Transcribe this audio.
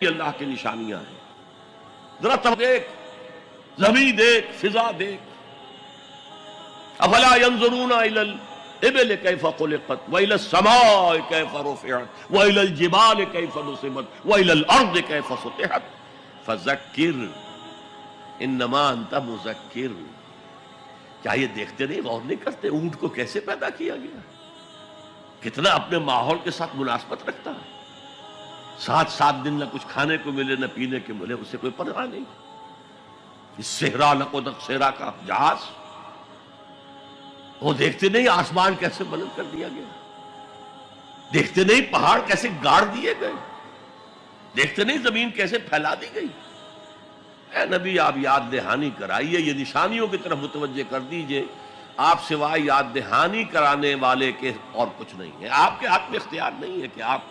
یہ اللہ کی نشانیاں ہیں. ذرا تم دیکھ، زمین دیکھ، فضا دیکھ. افلا ينظرون الى الابل كيف خلقت والى السماء كيف رفعت والى الجبال كيف نصبت والى الارض كيف سطحت فذكر انما انت مذکر. کیا یہ دیکھتے نہیں، غور نہیں کرتے اونٹ کو کیسے پیدا کیا گیا، کتنا اپنے ماحول کے ساتھ مناسبت رکھتا ہے. 7 دن نہ کچھ کھانے کو ملے نہ پینے کو ملے، اسے کوئی پرواہ نہیں. اس صحرا لقدق صحرا کا جہاز، وہ دیکھتے نہیں آسمان کیسے بلند کر دیا گیا، دیکھتے نہیں پہاڑ کیسے گاڑ دیے گئے، دیکھتے نہیں زمین کیسے پھیلا دی گئی. اے نبی آپ یاد دہانی کرائیے، یہ نشانیوں کی طرف متوجہ کر دیجئے. آپ سوائے یاد دہانی کرانے والے کے اور کچھ نہیں ہے. آپ کے ہاتھ میں اختیار نہیں ہے کہ آپ